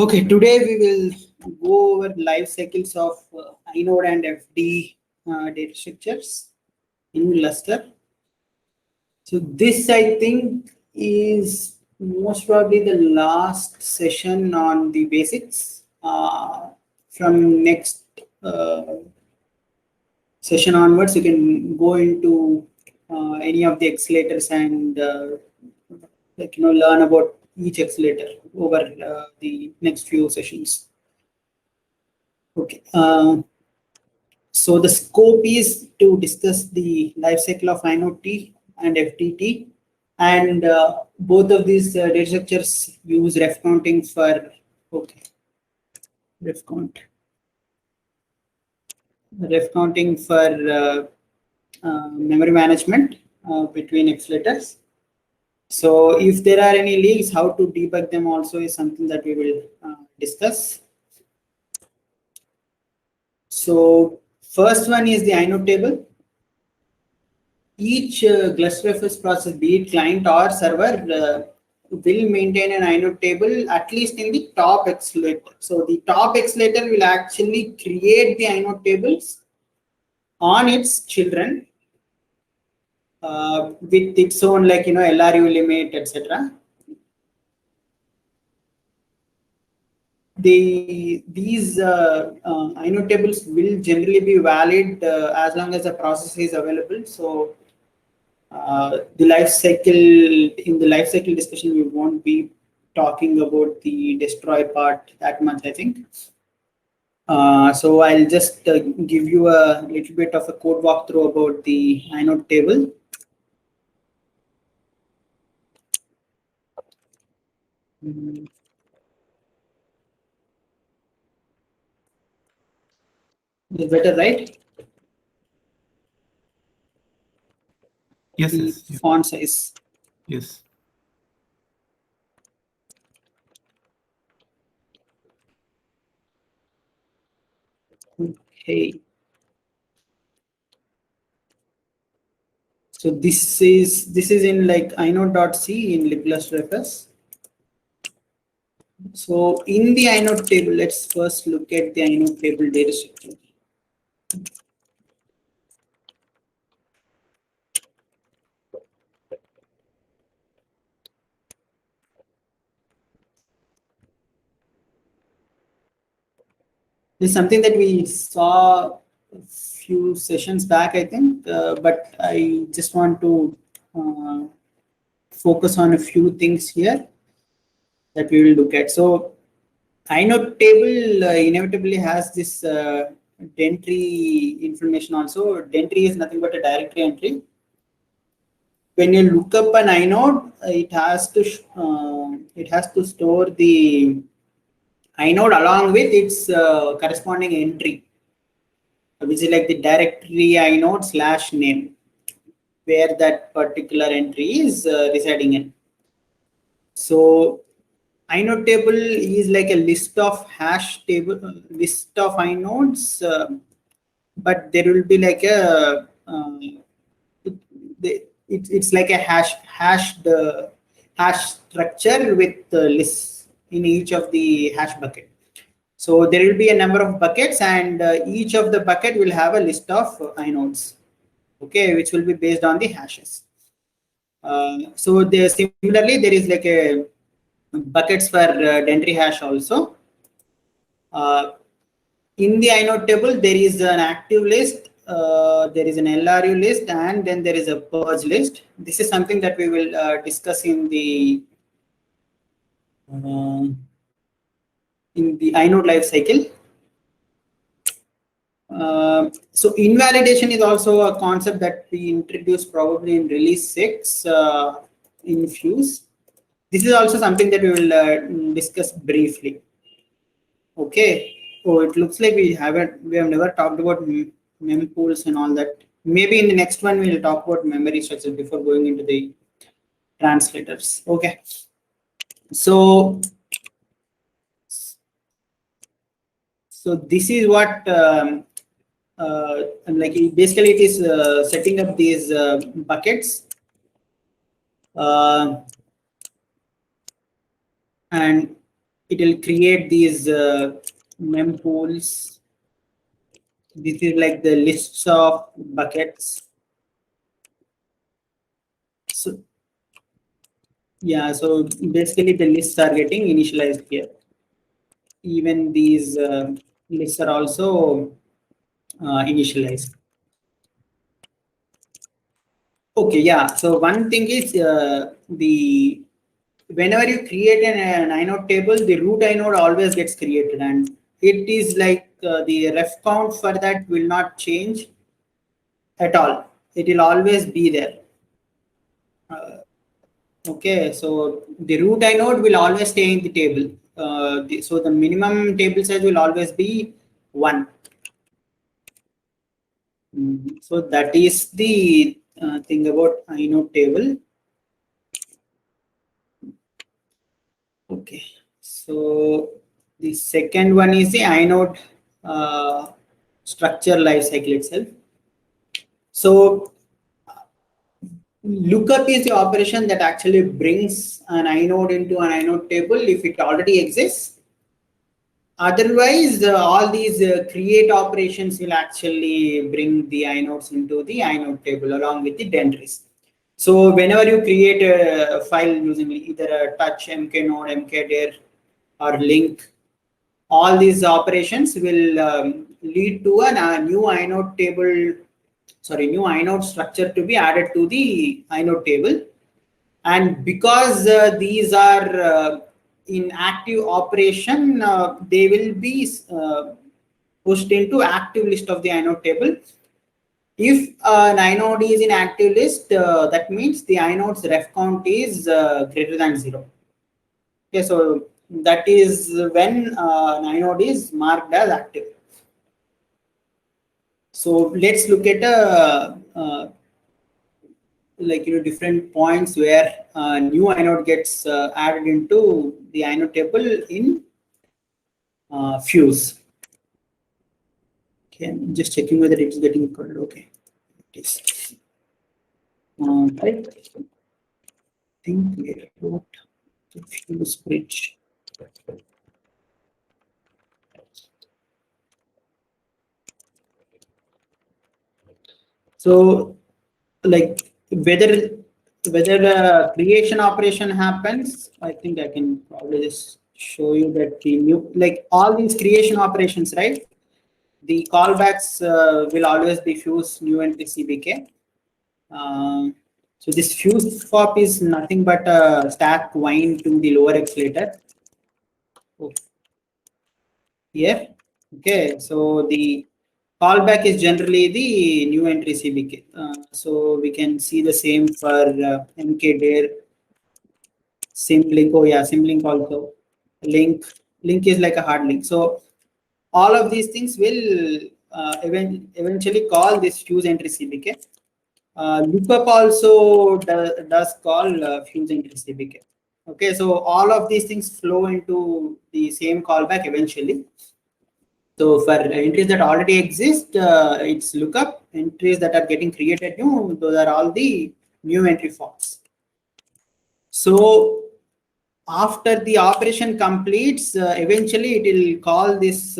Okay, today we will go over life cycles of inode and FD data structures in Lustre. So this, I think, is most probably the last session on the basics. From next session onwards, you can go into any of the accelerators and learn about each accelerator over the next few sessions. Okay. So the scope is to discuss the life cycle of inode T and FTT, and both of these data structures use ref counting for ref counting for memory management between accelerators. So if there are any leaks, how to debug them also is something that we will discuss. So first one is the inode table. Each GLUSRFS process, be it client or server, will maintain an inode table at least in the top accelerator. So the top accelerator will actually create the inode tables on its children with its own LRU limit, etc. These inode tables will generally be valid as long as the process is available. So the life cycle, in the life cycle discussion, we won't be talking about the destroy part that much, I think. So I'll just give you a little bit of a code walkthrough about the inode table. Is better, right? Yes, The yes. font size. Yes. Okay. So this is in like inode.c in libglustrfs. So in the inode table, let's first look at the inode table data structure. This is something that we saw a few sessions back, I think, but I just want to focus on a few things here that we will look at. So inode table inevitably has this entry information also. Entry is nothing but a directory entry. When you look up an inode, it has to store the inode along with its corresponding entry, which is like the directory inode / name, where that particular entry is residing in. So inode table is like a list of hash table, list of inodes, but there will be like a it's like a hash structure with lists in each of the hash bucket. So there will be a number of buckets, and each of the bucket will have a list of inodes, okay, which will be based on the hashes. So similarly, there is like a buckets for Dentry hash also. In the inode table, there is an active list, there is an LRU list, and then there is a purge list. This is something that we will discuss in the inode life cycle. So invalidation is also a concept that we introduced probably in release 6 in Fuse. This is also something that we will discuss briefly. Okay. Oh, it looks like we have never talked about mempools and all that. Maybe in the next one we will talk about memory structure before going into the translators. Okay. So this is what like basically it is setting up these buckets, and it will create these mempools. This is like the lists of buckets. So yeah, so basically the lists are getting initialized here. Even these lists are also initialized. Okay, yeah. So one thing is whenever you create an inode table, the root inode always gets created, and it is like the ref count for that will not change at all. It will always be there. Okay, so the root inode will always stay in the table. So the minimum table size will always be 1. So that is the thing about inode table. Okay, so the second one is the inode structure lifecycle itself. So lookup is the operation that actually brings an inode into an inode table if it already exists. Otherwise, all these create operations will actually bring the inodes into the inode table along with the entries. So whenever you create a file using either a touch, mknode, mkdir, or link, all these operations will lead to a new inode table, new inode structure to be added to the inode table. And because these are in active operation, they will be pushed into active list of the inode table. If an inode is in active list, that means the inode's ref count is greater than 0. Okay, so that is when an inode is marked as active. So let's look at different points where a new inode gets added into the inode table in Fuse. Okay, I'm just checking whether it's getting recorded. Okay, it is. Right. I think we wrote the Fuse bridge. So, like whether a creation operation happens, I think I can probably just show you that the new, like all these creation operations, right? The callbacks will always be Fuse new entry CBK. So this Fuse swap is nothing but a stack wind to the lower accelerator. Here, okay. So the callback is generally the new entry CBK. So we can see the same for mkdir, symlink. Oh yeah, symlink also. Link is like a hard link. So all of these things will eventually call this Fuse entry CBK. Lookup also does call Fuse entry CBK. Okay, so all of these things flow into the same callback eventually. So for entries that already exist, it's lookup. Entries that are getting created new, those are all the new entry forks. So after the operation completes, eventually it will call this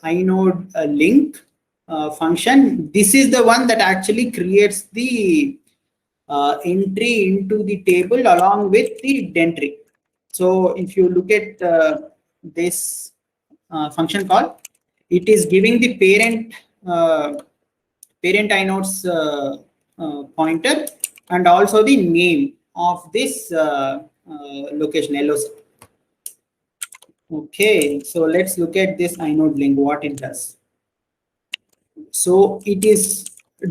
inode link function. This is the one that actually creates the entry into the table along with the entry. So if you look at this function call, it is giving the parent inode's pointer and also the name of this location LOC. Okay, so let's look at this inode link, what it does. So it is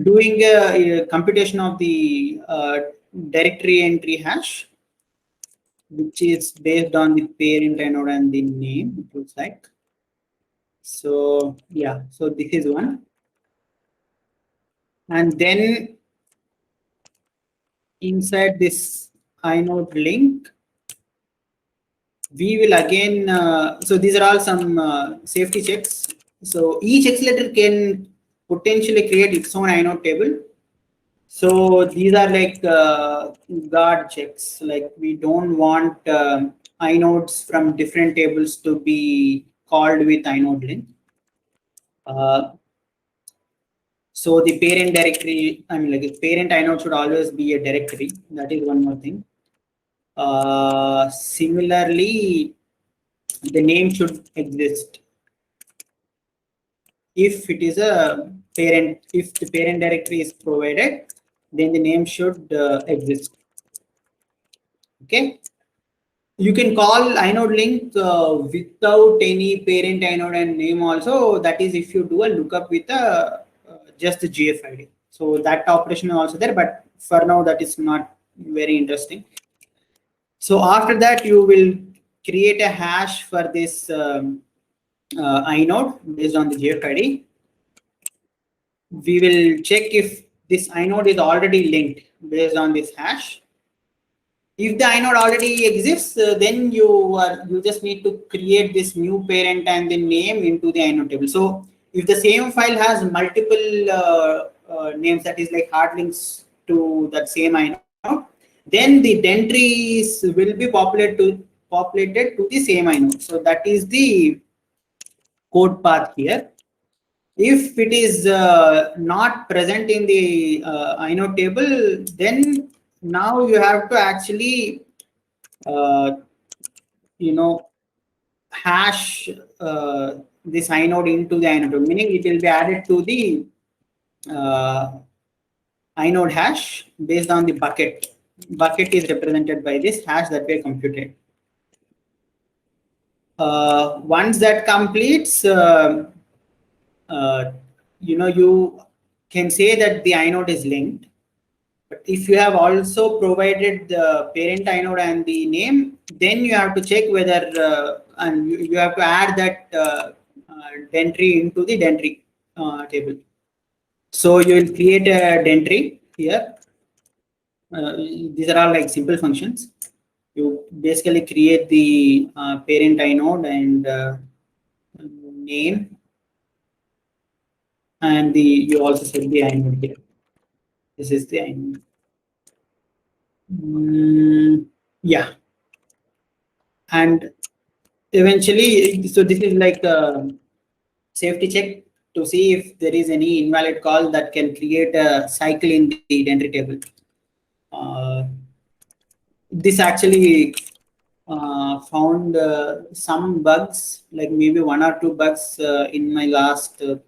doing a computation of the directory entry hash, which is based on the parent inode and the name, it looks like. So yeah, so this is one. And then inside this inode link, we will again, so these are all some safety checks. So each accelerator can potentially create its own inode table. So these are like guard checks. Like we don't want inodes from different tables to be called with inode link. So the parent directory, I mean, like the parent inode should always be a directory. That is one more thing. Similarly, the name should exist. If it is a parent, if the parent directory is provided, then the name should exist. Okay. You can call inode link without any parent inode and name also. That is if you do a lookup with just the GFID. So that operation is also there, but for now that is not very interesting. So after that, you will create a hash for this inode based on the GFID. We will check if this inode is already linked based on this hash. If the inode already exists, then you just need to create this new parent and the name into the inode table. So if the same file has multiple names, that is like hard links to that same inode, then the entries will be populated to the same inode. So that is the code path here. If it is not present in the inode table, then now you have to actually hash this inode into the inode, meaning it will be added to the inode hash based on the bucket. Bucket is represented by this hash that we computed. Once that completes, you can say that the inode is linked. But if you have also provided the parent inode and the name, then you have to check whether and you have to add that entry into the entry table. So you will create a entry here. These are all like simple functions. You basically create the parent inode and name, and you also set the inode here. This is the inode. Yeah, and eventually, so this is like a safety check to see if there is any invalid call that can create a cycle in the entry table. This actually found some bugs, like maybe 1 or 2 bugs in my last 10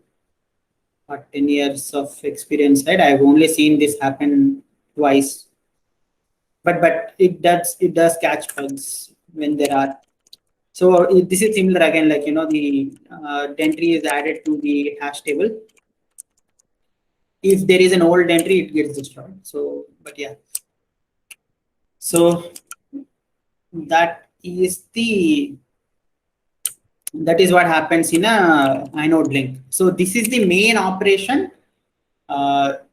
years of experience. Right, I've only seen this happen twice, but it does catch bugs when there are. So this is similar again, like the entry is added to the hash table. If there is an old entry, it gets destroyed. So, but yeah. So that is what happens in a inode link. So this is the main operation that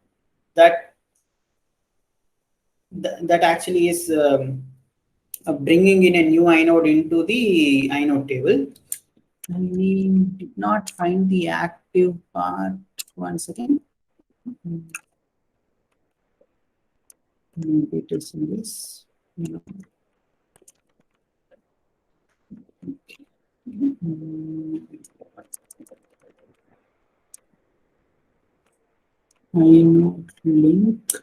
actually is bringing in a new inode into the inode table. And we did not find the active part. One second. Maybe it is in this. No. Inode link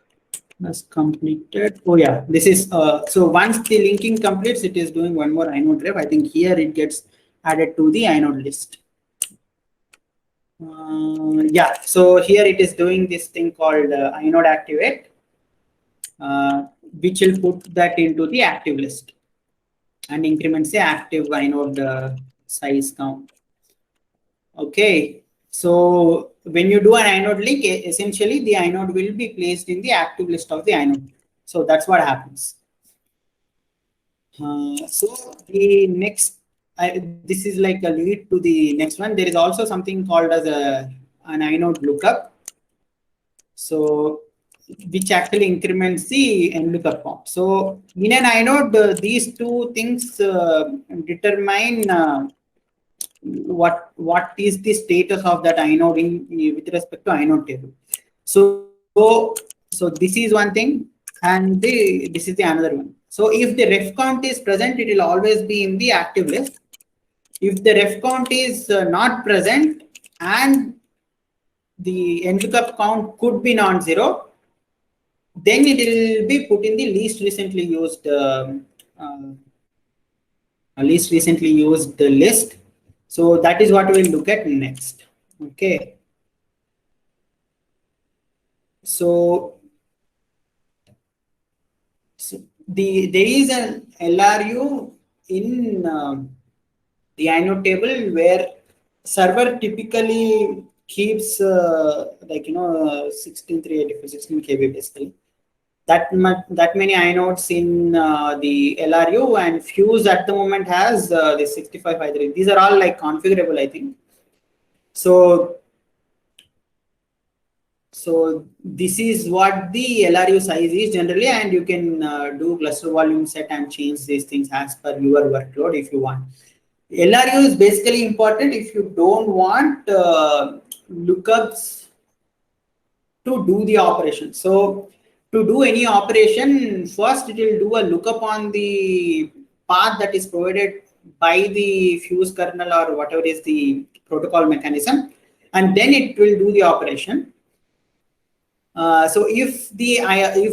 has completed. Oh yeah, this is so once the linking completes, it is doing one more inode ref. I think here it gets added to the inode list. Yeah, so here it is doing this thing called inode activate, which will put that into the active list and increments the active inode size count. Okay, so when you do an inode link, essentially the inode will be placed in the active list of the inode. So that's what happens. So the next, this is like a lead to the next one. There is also something called as an inode lookup. So which actually increments the nlookup count. So in an inode, these two things determine what is the status of that inode with respect to inode table. So So this is one thing, and this is the another one. So if the ref count is present, it will always be in the active list. If the ref count is not present and the end lookup count could be non-zero, then it will be put in the least recently used list. So that is what we'll look at next. Okay. So there is an LRU in the inode table where server typically keeps 16,384, 16 KB basically. That many inodes in the LRU, and Fuse at the moment has the 6553. These are all like configurable, I think. So this is what the LRU size is generally, and you can do cluster volume set and change these things as per your workload if you want. LRU is basically important if you don't want lookups to do the operation. So to do any operation, first it will do a lookup on the path that is provided by the Fuse kernel or whatever is the protocol mechanism, and then it will do the operation. So if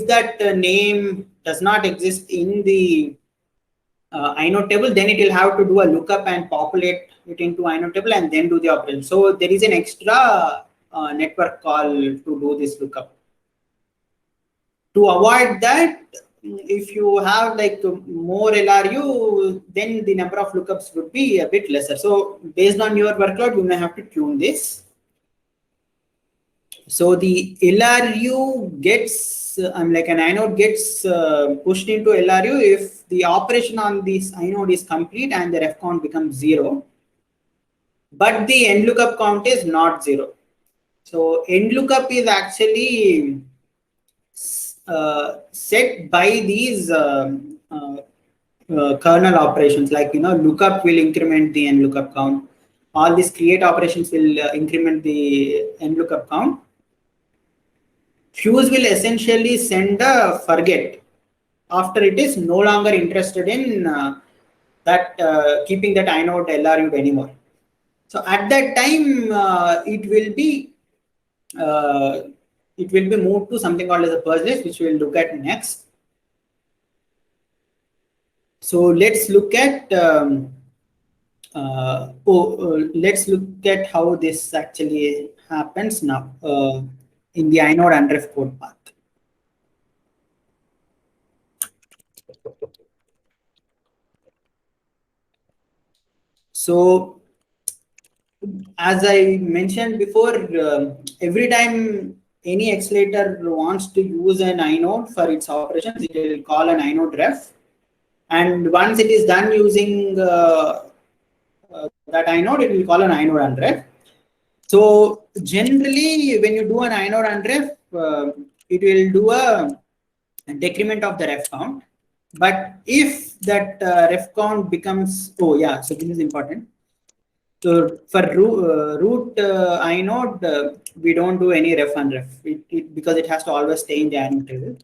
that name does not exist in the inode table, then it will have to do a lookup and populate it into inode table and then do the operation. So there is an extra network call to do this lookup. To avoid that, if you have like more LRU, then the number of lookups would be a bit lesser. So based on your workload, you may have to tune this. So the LRU gets, an inode gets pushed into LRU if the operation on this inode is complete and the ref count becomes 0, but the end lookup count is not 0. So end lookup is actually set by these kernel operations, like lookup will increment the end lookup count. All these create operations will increment the end lookup count. Fuse will essentially send a forget after it is no longer interested in keeping that inode LRU anymore. So at that time, it will be moved to something called as a purge list, which we'll look at next. So let's look at let's look at how this actually happens now in the inode unref code path. So as I mentioned before, every time any accelerator wants to use an inode for its operations, it will call an inode ref. And once it is done using that inode, it will call an inode unref. So generally, when you do an inode unref, it will do a decrement of the ref count. But if that ref count becomes, so this is important. So for root inode, we don't do any ref unref because it has to always stay in the inode table.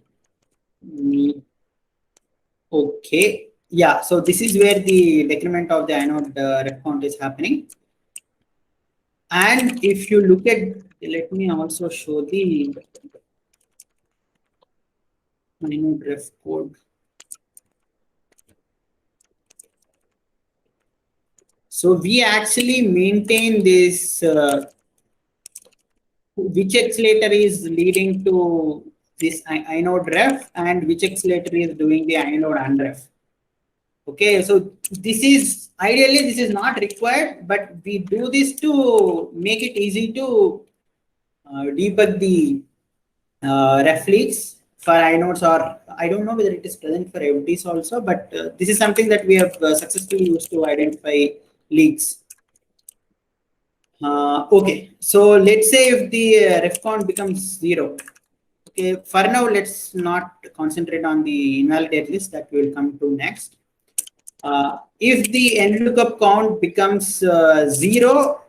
Okay, yeah. So this is where the decrement of the inode ref count is happening. And if you look at, let me also show the inode ref code. So we actually maintain this which accelerator is leading to this inode ref and which accelerator is doing the inode unref. Okay, so this is ideally this is not required, but we do this to make it easy to debug the ref leaks for inodes, or I don't know whether it is present for FDs also, but this is something that we have successfully used to identify leaks. Okay, so let's say if the ref count becomes 0. Okay, for now let's not concentrate on the invalidate list, that we will come to next. If the end lookup count becomes 0,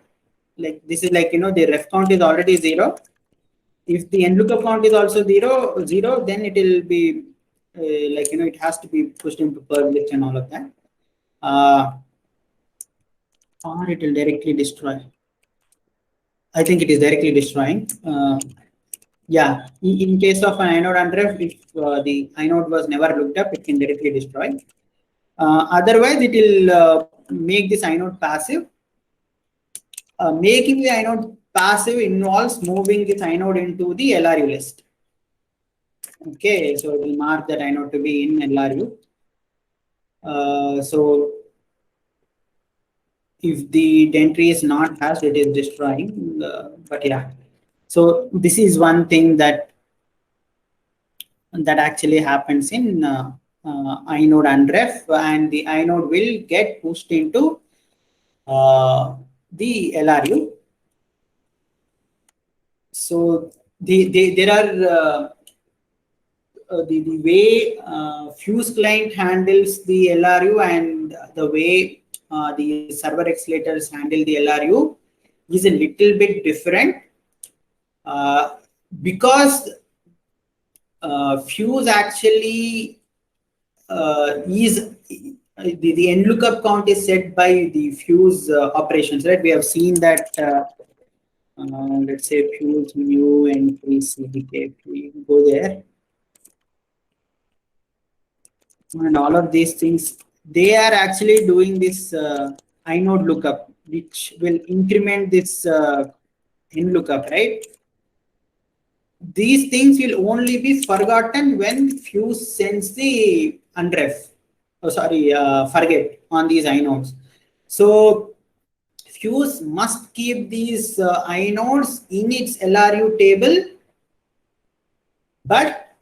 like this is like the ref count is already 0. if the end lookup count is also zero, then it will be like, it has to be pushed into per list and all of that. Or it will directly destroy. I think it is directly destroying. Yeah, in case of an inode unref, if the inode was never looked up, it can directly destroy. Otherwise, it will make this inode passive. Making the inode passive involves moving this inode into the LRU list. Okay, so we mark that inode to be in LRU. So if the entry is not hashed, it is destroying. But yeah, so this is one thing that actually happens in inode unref, and the inode will get pushed into the LRU. So there are the way Fuse client handles the LRU and the way the server accelerators handle the LRU is a little bit different, because Fuse actually is the end lookup count is set by the Fuse operations, right? We have seen that. Let's say Fuse new entry CDK. We go there, and all of these things, they are actually doing this inode lookup, which will increment this end lookup, right? These things will only be forgotten when Fuse sends the unref. Oh, sorry, forget on these inodes. So Fuse must keep these inodes in its LRU table. But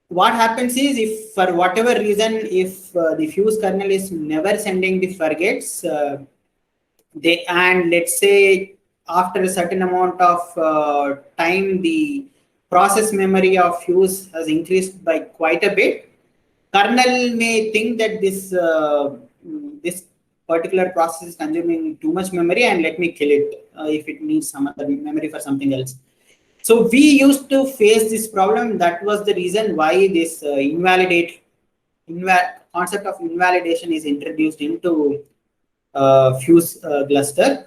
what happens is, if for whatever reason, if the Fuse kernel is never sending the forgets, and let's say after a certain amount of time, the process memory of Fuse has increased by quite a bit, kernel may think that this particular process is consuming too much memory, and let me kill it if it needs some other memory for something else. So we used to face this problem. That was the reason why this concept of invalidation is introduced into Fuse cluster.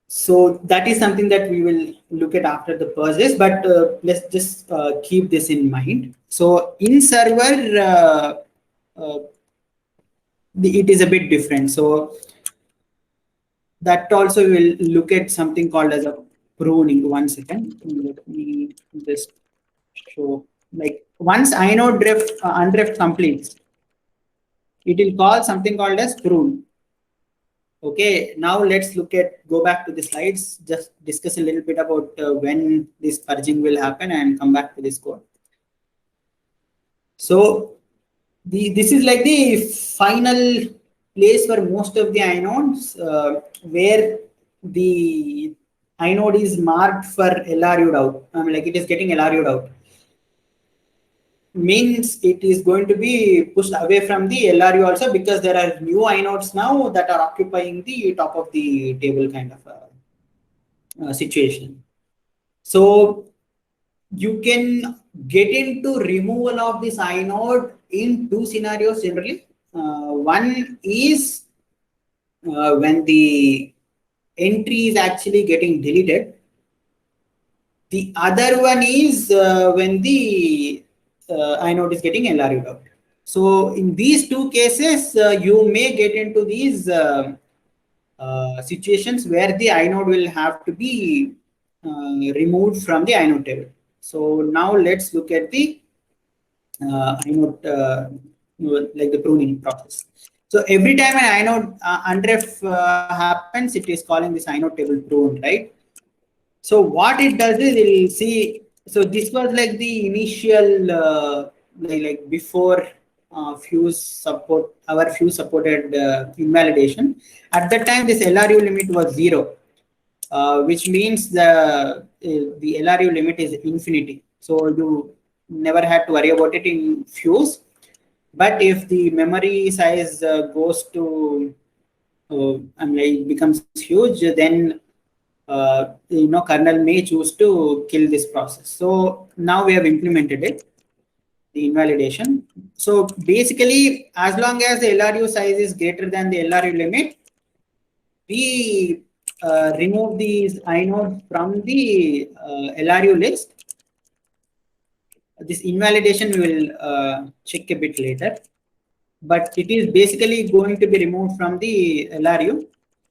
So that is something that we will look at after the purges, but let's just keep this in mind. So in server, it is a bit different. So that also will look at something called as a pruning. 1 second, let me just show. Like once inode unref completes, it will call something called as prune. Okay, now let's go back to the slides, just discuss a little bit about when this purging will happen and come back to this code. So this is like the final place for most of the inodes where the inode is marked for LRU'd out. Like it is getting LRU'd out. Means it is going to be pushed away from the LRU also, because there are new inodes now that are occupying the top of the table kind of situation. So you can get into removal of this inode in two scenarios generally. One is when the entry is actually getting deleted. The other one is when the inode is getting LRU'd out. So in these two cases, you may get into these situations where the inode will have to be removed from the inode table. So now let's look at the inode, like the pruning process. So every time an inode unref happens, it is calling this inode table prune, right? So what it does is, it will see. So this was like the initial, like before Fuse support, our Fuse supported invalidation. At that time, this LRU limit was 0, which means the LRU limit is infinity. So you never had to worry about it in Fuse. But if the memory size goes to, becomes huge, then kernel may choose to kill this process. So now we have implemented it, the invalidation. So basically, as long as the LRU size is greater than the LRU limit, we remove these inodes from the LRU list. This invalidation we will check a bit later, but it is basically going to be removed from the LRU,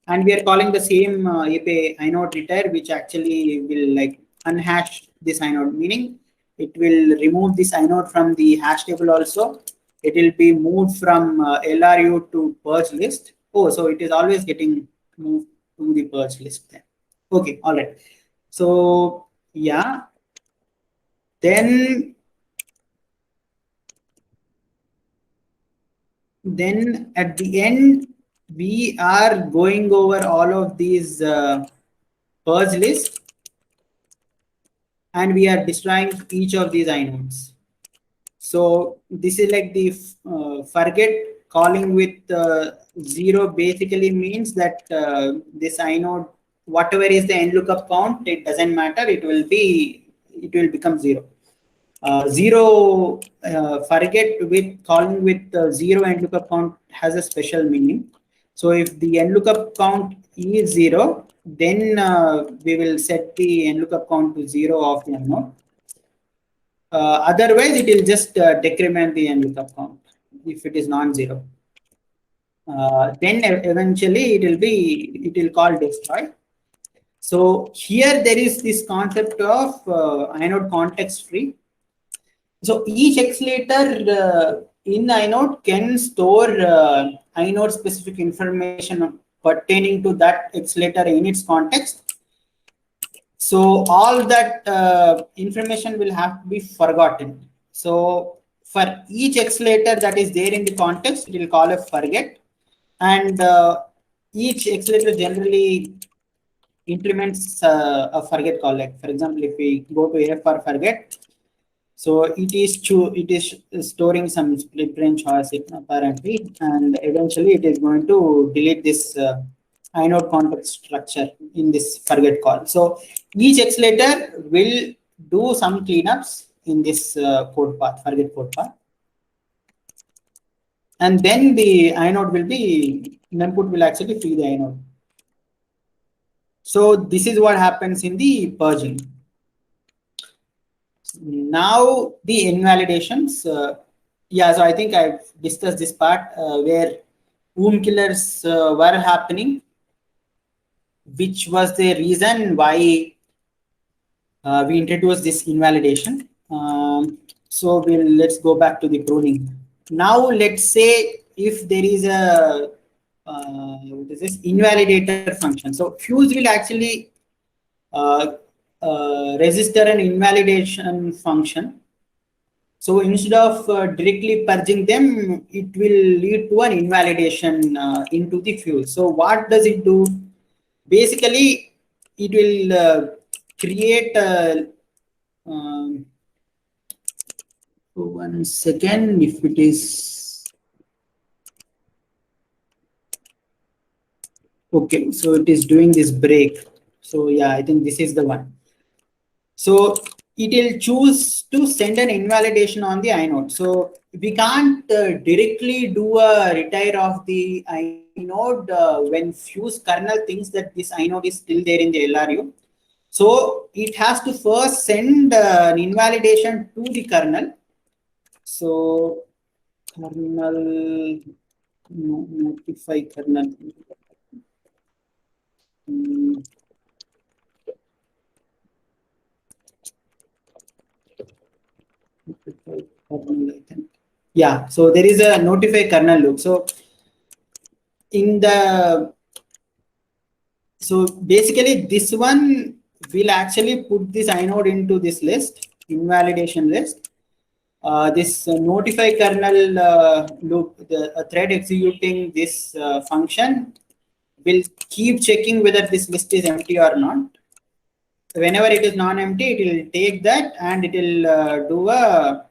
and we are calling the same API inode retire, which actually will like unhash this inode, meaning it will remove this inode from the hash table also. It will be moved from LRU to purge list. Oh, so it is always getting moved to the purge list then. Okay, all right. So yeah, then at the end, we are going over all of these purge lists, and we are destroying each of these inodes. So this is like the forget calling with 0 basically means that this inode, whatever is the end lookup count, it doesn't matter, it will become 0. 0 forget with calling with 0 end lookup count has a special meaning. So if the end lookup count is 0, then we will set the end lookup count to 0 of the unknown. Otherwise, it will just decrement the end lookup count if it is non-zero. Then eventually it will call destroy. So here there is this concept of inode context free. So each accelerator in inode can store inode specific information pertaining to that accelerator in its context. So all that information will have to be forgotten. So for each accelerator that is there in the context, it will call a forget, and each accelerator generally implements a forget call. Like for example, if we go to A for forget, so it is storing some split branch horsing apparently, and eventually it is going to delete this inode context structure in this forget call. So each accelerator will do some cleanups in this code path, forget code path, and then the inode will be input will actually free the inode. So this is what happens in the purging. Now the invalidations. Yeah, so I think I've discussed this part where womb killers were happening, which was the reason why we introduced this invalidation. So let's go back to the pruning. Now let's say if there is a what is this invalidator function. So Fuse will actually register an invalidation function. So instead of directly purging them, it will lead to an invalidation into the Fuse. So what does it do? Basically, it will create a one second, if it is okay. So it is doing this break. So yeah, I think this is the one. So it will choose to send an invalidation on the inode. So we can't directly do a retire of the inode when Fuse kernel thinks that this inode is still there in the LRU. So it has to first send an invalidation to the kernel. So kernel notify kernel. Yeah, so there is a notify kernel loop. So so basically this one will actually put this inode into this list, invalidation list. This notify kernel loop, the thread executing this function will keep checking whether this list is empty or not. Whenever it is non-empty, it will take that and it will do a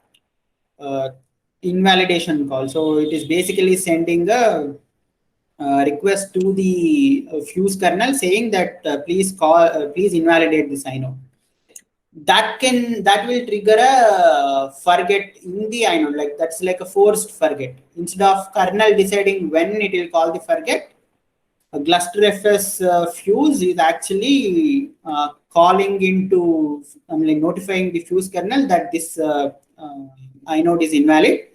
invalidation call. So it is basically sending a request to the Fuse kernel saying that please invalidate this inode. That will trigger a forget in the inode, like that's like a forced forget. Instead of kernel deciding when it will call the forget, a GlusterFS Fuse is actually calling into, notifying the Fuse kernel that this inode is invalid,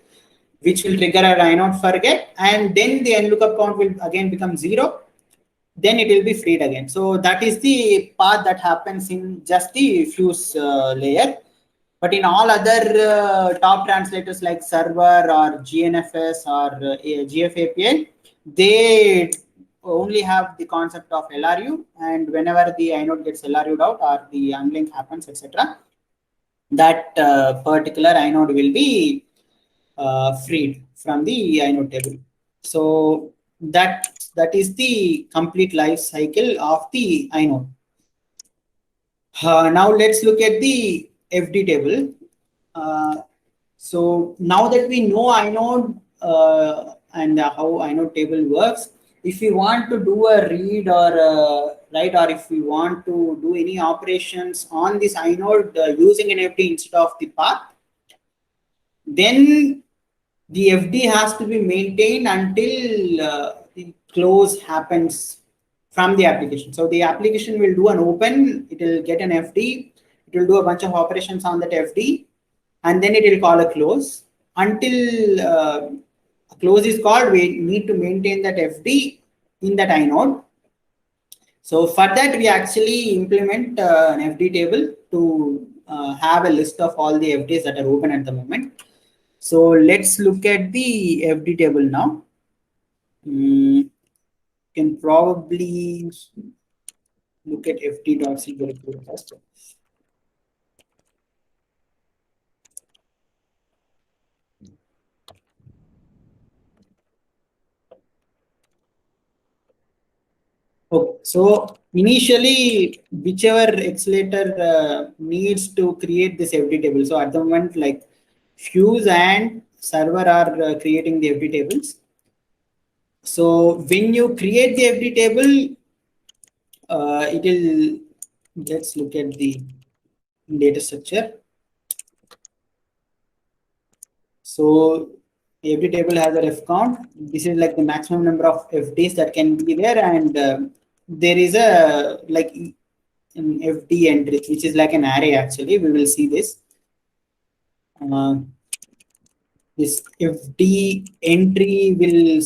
which will trigger a inode forget, and then the nlookup count will again become 0. Then it will be freed again. So that is the path that happens in just the Fuse layer. But in all other top translators like server or GNFS or GF API, they only have the concept of LRU, and whenever the inode gets LRU'd out or the unlink happens, etc., that particular inode will be freed from the inode table. So that is the complete life cycle of the inode. Now let's look at the FD table. So now that we know inode and how inode table works, if we want to do a read or a write, or if we want to do any operations on this inode using an FD instead of the path, then the FD has to be maintained until the close happens from the application. So the application will do an open, it will get an FD, it will do a bunch of operations on that FD, and then it will call a close. Until a close is called, we need to maintain that FD in that inode. So for that, we actually implement an FD table to have a list of all the FDs that are open at the moment. So let's look at the FD table now. Can probably look at fd.c directory first. Okay, so initially, whichever accelerator needs to create this FD table. So at the moment, like Fuse and server are creating the FD tables. So when you create the FD table, it will, let's look at the data structure. So FD table has a ref count. This is like the maximum number of FDs that can be there, and there is a like an FD entry, which is like an array. Actually, we will see this. This FD entry will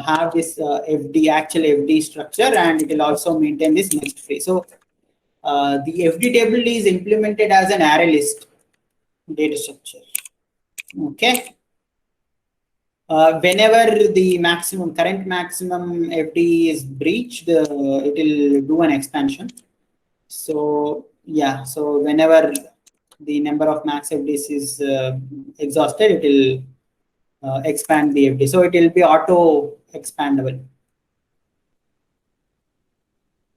have this actual FD structure, and it will also maintain this next free. So the FD table is implemented as an array list data structure. Okay. Whenever the current maximum FD is breached, it will do an expansion. So yeah, so whenever the number of max FDs is exhausted, it will expand the FD. So it will be auto expandable.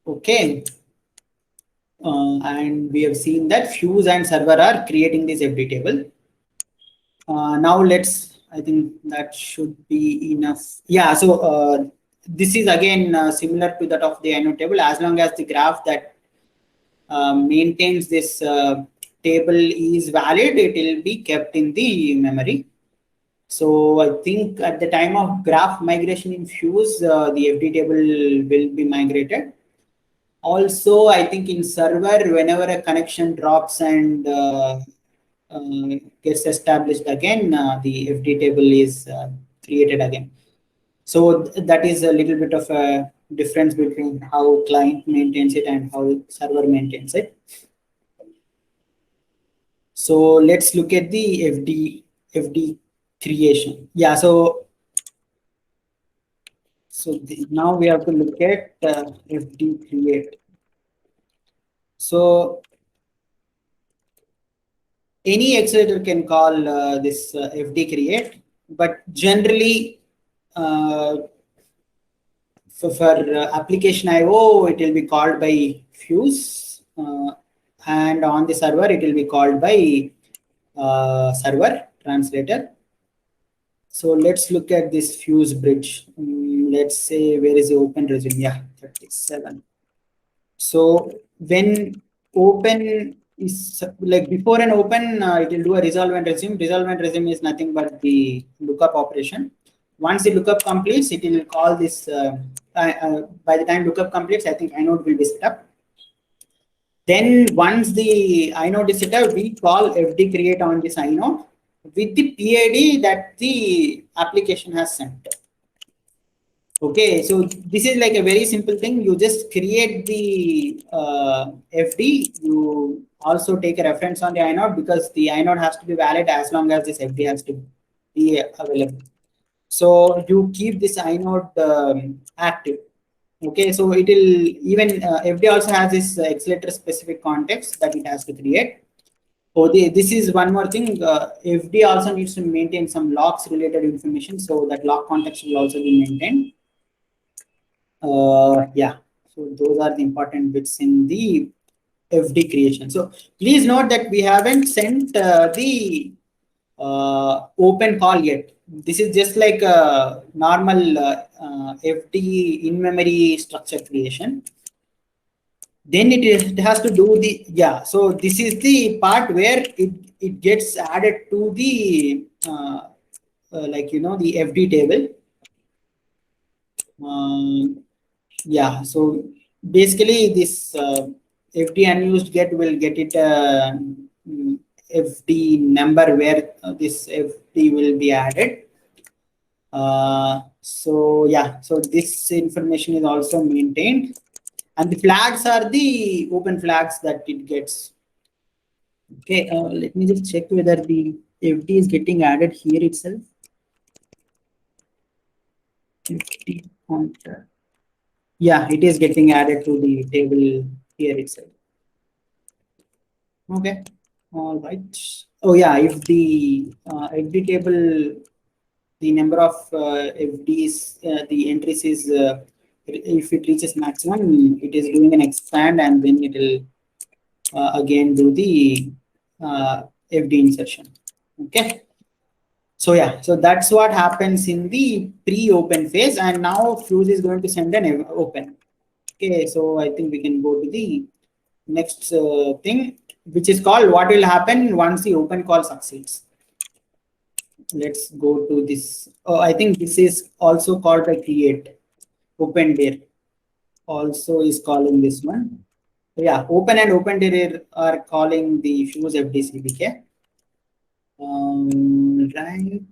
Okay. And we have seen that Fuse and server are creating this FD table. Now I think that should be enough. Yeah, so this is again similar to that of the inode table. As long as the graph that maintains this table is valid, it will be kept in the memory. So I think at the time of graph migration in Fuse, the FD table will be migrated. Also, I think in server, whenever a connection drops and gets established again, the FD table is created again. So that is a little bit of a difference between how client maintains it and how server maintains it. So let's look at the FD creation. Yeah, so now we have to look at FD create. So any accelerator can call this FD create, but generally for application IO, it will be called by Fuse, and on the server, it will be called by server translator. So let's look at this Fuse bridge. let's say, where is the open resume? Yeah, 37. So when open is like before an open, it will do a resolve and resume. Resolve and resume is nothing but the lookup operation. Once the lookup completes, it will call this. By the time lookup completes, I think inode will be set up. Then once the inode is set up, we call fd create on this inode with the PID that the application has sent. Okay, so this is like a very simple thing. You just create the FD. You also take a reference on the inode because the inode has to be valid as long as this FD has to be available. So you keep this inode active. Okay, so it will even FD also has this accelerator specific context that it has to create. Oh, this is one more thing. FD also needs to maintain some logs related information, so that log context will also be maintained. Yeah, so those are the important bits in the FD creation. So please note that we haven't sent the open call yet. This is just like a normal FD in-memory structure creation. Then it has to do the, yeah, so this is the part where it gets added to the like, you know, the FD table. Yeah, so basically this FD unused get will get it FD number where this FD will be added. So yeah, so this information is also maintained, and the flags are the open flags that it gets. Okay, let me just check whether the FD is getting added here itself. FD pointer. Yeah, it is getting added to the table here itself. Okay, all right. Oh yeah, if the FD table, the number of FDs, the entries is, if it reaches maximum, it is doing an expand, and then it will again do the FD insertion. Okay. So yeah, so that's what happens in the pre-open phase, and now Fuse is going to send an open. Okay, so I think we can go to the next thing, which is called what will happen once the open call succeeds. Let's go to this. Oh, I think this is also called a create. Open-dir also is calling this one. So yeah, open and open-dir are calling the Fuse FD CDK. Right.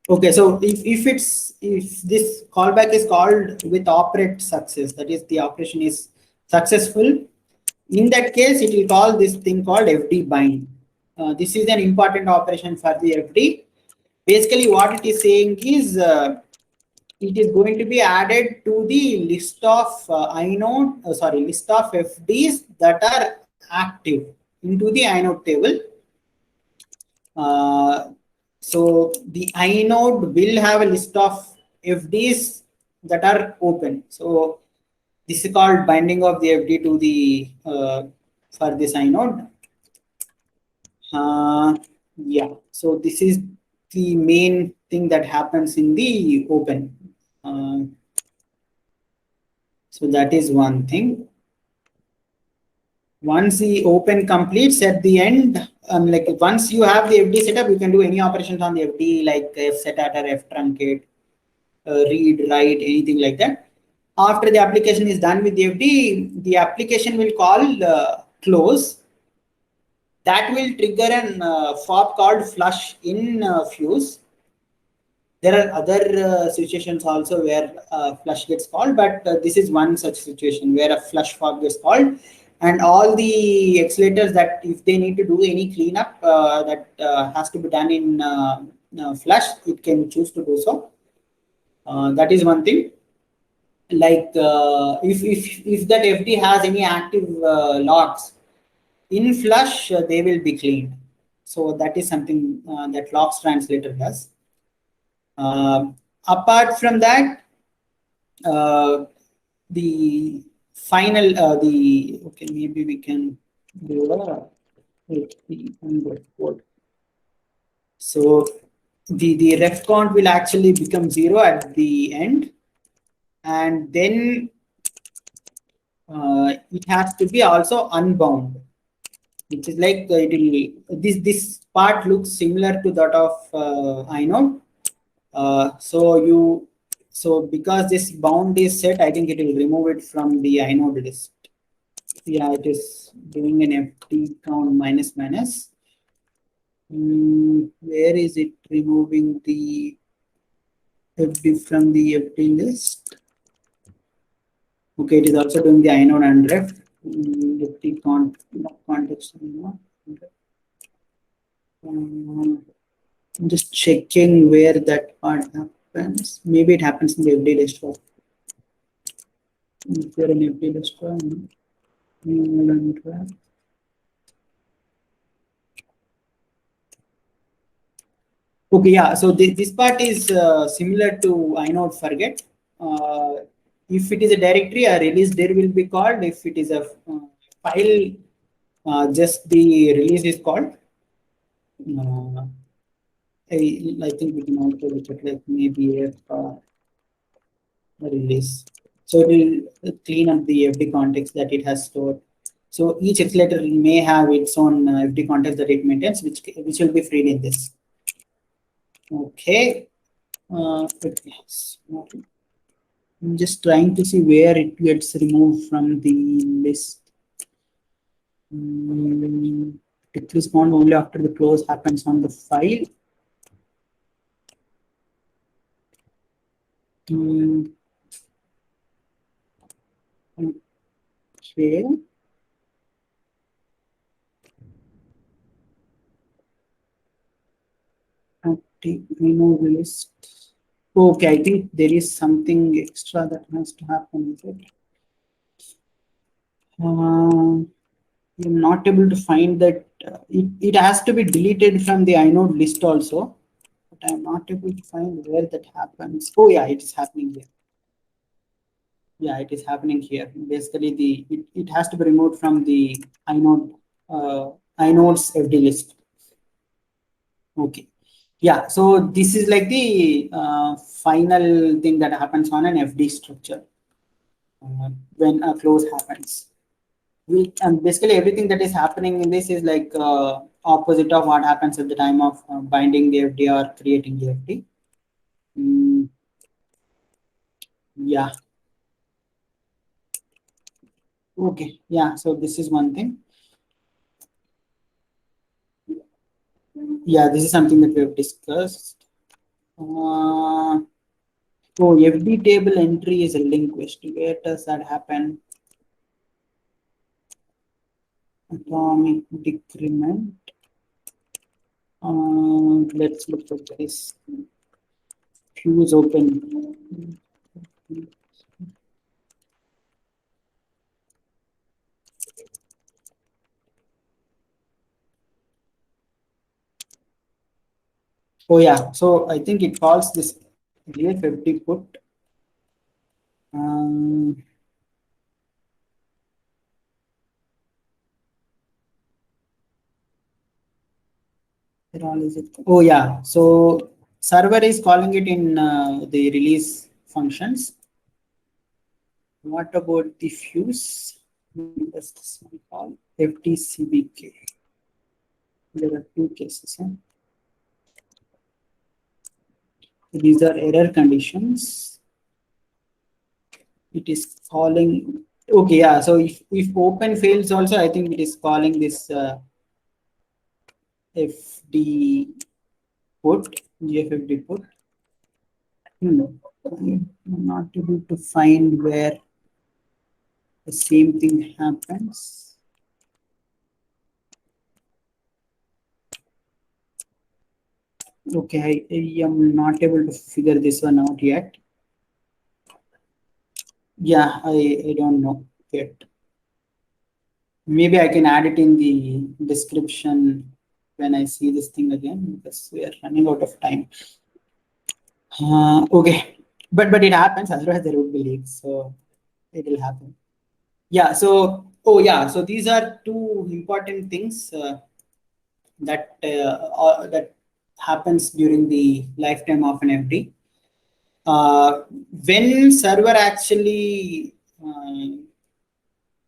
Okay, so if this callback is called with operate success, that is the operation is successful, in that case it will call this thing called FD bind. This is an important operation for the FD. Basically what it is saying is it is going to be added to the list of list of FDs that are active into the inode table. So the inode will have a list of FDs that are open. So this is called binding of the FD to the for this inode. Yeah, so this is the main thing that happens in the open. So that is one thing. Once the open completes at the end, like once you have the FD setup, you can do any operations on the FD like fsetatter, ftruncate, read, write, anything like that. After the application is done with the FD, the application will call close. That will trigger an FOB called flush in Fuse. There are other situations also where flush gets called, but this is one such situation where a flush FOB gets called. And all the accelerators that if they need to do any cleanup that has to be done in flush, it can choose to do so. That is one thing. Like if that FD has any active logs in flush, they will be cleaned. So that is something that logs translator does. Apart from that, the final okay, maybe we can do so the ref count will actually become 0 at the end. and then it has to be also unbound, which is like it will, this part looks similar to that of inode. So because this bound is set, I think it will remove it from the inode list. Yeah, it is doing an FD count minus minus. Where is it removing the FD from the FD list? Okay, it is also doing the inode and ref. FD context. I'm just checking where that part happens. Maybe it happens in the FD list. Is there an FD list? Okay, yeah. So this part is similar to inode forget. If it is a directory, a release there will be called. If it is a file, just the release is called. I think we can also look at like maybe a release. So it will clean up the FD context that it has stored. So each accelerator may have its own FD context that it maintains, which will be freed in this. Okay. I'm just trying to see where it gets removed from the list. It responds only after the close happens on the file. Okay. Remove list. Okay, I think there is something extra that has to happen with it. I'm not able to find that. It has to be deleted from the inode list also, but I'm not able to find where that happens. Oh yeah, it is happening here. Yeah, it is happening here. Basically, it has to be removed from the inode's FD list. Okay. Yeah, so this is like the final thing that happens on an FD structure when a close happens. And basically everything that is happening in this is like opposite of what happens at the time of binding the FD or creating the FD. Yeah. Okay. Yeah. So this is one thing. Yeah, this is something that we have discussed. Oh, FD table entry is a relinquished. Where does that happen? Atomic decrement. Let's look at this. Fuse open. Oh yeah, so I think it calls this real50 put. Where all is it? Oh yeah, so server is calling it in the release functions. What about the fuse? What's this one called? FTCBK. There are two cases. Huh? These are error conditions. It is calling. Okay, yeah. So if open fails, also I think it is calling this FD put, GFFD put. I'm not able to find where the same thing happens. Okay, I am not able to figure this one out yet. Yeah, I don't know yet. Maybe I can add it in the description when I see this thing again, because we are running out of time. Okay, but it happens, otherwise there would be leaks, so it will happen. Yeah, so so these are two important things that happens during the lifetime of an FD. when server actually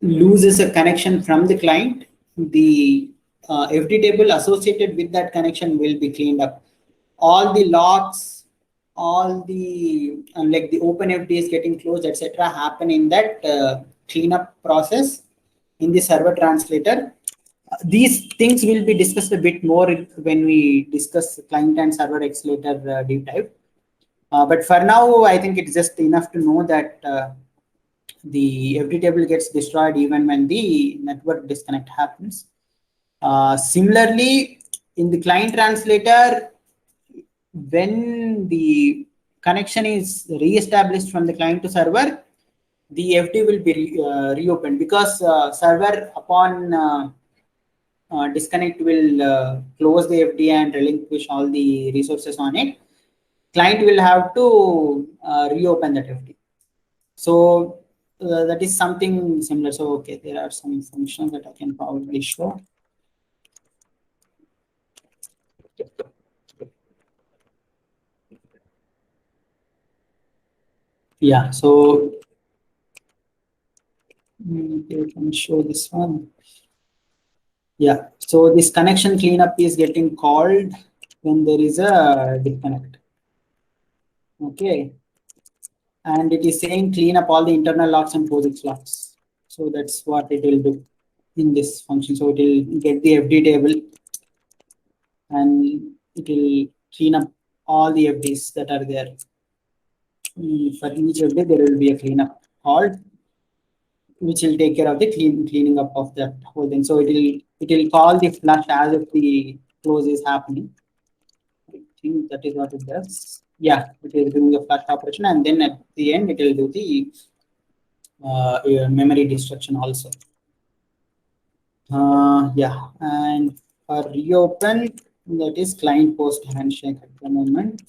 loses a connection from the client, the FD table associated with that connection will be cleaned up. All the locks, all the like the open FD is getting closed, etc., happen in that cleanup process in the server translator. These things will be discussed a bit more when we discuss client and server accelerator deep dive. But for now, I think it's just enough to know that the FD table gets destroyed even when the network disconnect happens. Similarly, in the client translator, when the connection is re-established from the client to server, the FD will be reopened, because server upon disconnect will close the FD and relinquish all the resources on it. Client will have to reopen that FD. So that is something similar. So okay, there are some functions that I can probably show. Yeah, so I can show this one. Yeah, so this connection cleanup is getting called when there is a disconnect. Okay, and it is saying clean up all the internal locks and POSIX locks. So that's what it will do in this function. So it will get the FD table and it will clean up all the FDs that are there. For each FD, there will be a cleanup called, which will take care of the cleaning up of that whole thing. So it will call the flush as if the close is happening. I think that is what it does. Yeah, it is doing a flush operation, and then at the end it will do the memory destruction also. Yeah, and for reopen, that is client post handshake at the moment.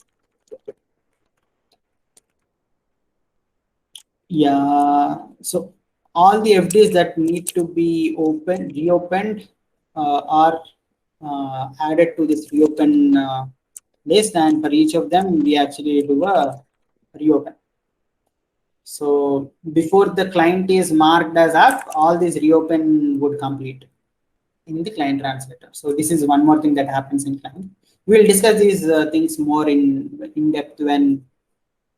Yeah, so all the FDs that need to be reopened are added to this reopen list, and for each of them we actually do a reopen. So before the client is marked as up, all these reopen would complete in the client translator. So this is one more thing that happens in client. We'll discuss these things more in depth when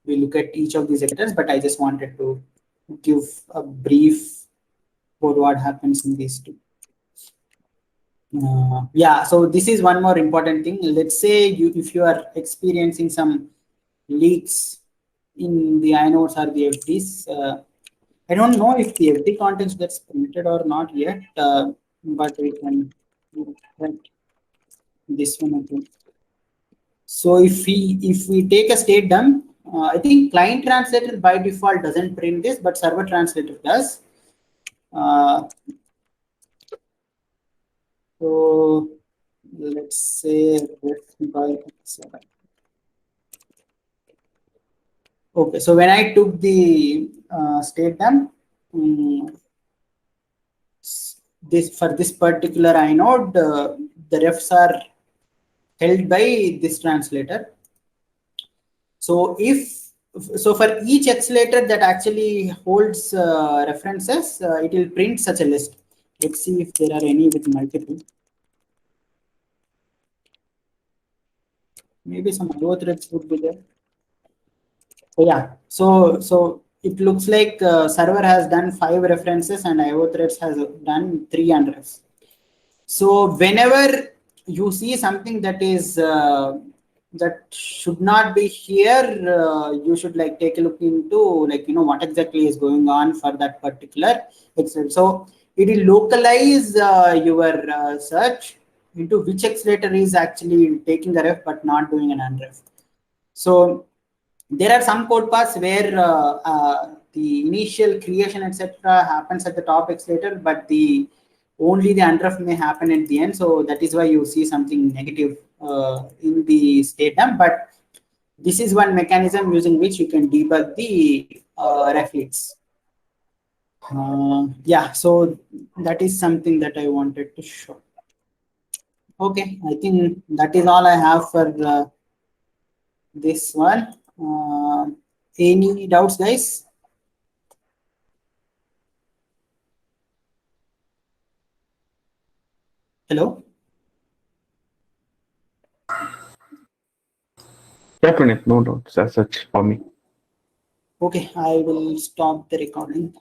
we look at each of these editors, but I just wanted to give a brief for what happens in these two. Yeah, so this is one more important thing. Let's say if you are experiencing some leaks in the inodes or the FDs, I don't know if the FD contents gets printed or not yet, but we can print this one again. So if we take a state dump, I think client translator by default doesn't print this, but server translator does. So let's say by 7. Okay, so when I took the state dump, for this particular inode, the refs are held by this translator. So for each accelerator that actually holds references, it will print such a list. Let's see if there are any with multiple. Maybe some IO threads would be there. So yeah, so it looks like server has done 5 references and IO threads has done 3 unrefs. So whenever you see something that is that should not be here, you should like take a look into like what exactly is going on for that particular accelerator. So it will localize your search into which accelerator is actually taking the ref but not doing an unref. So there are some code paths where the initial creation etc. happens at the top accelerator, but only the unref may happen at the end. So that is why you see something negative in the state dump. But this is one mechanism using which you can debug the ref leaks. Yeah, so that is something that I wanted to show. Okay, I think that is all I have for this one. Any doubts, guys? Hello? Definitely, no doubts as such for me. Okay, I will stop the recording.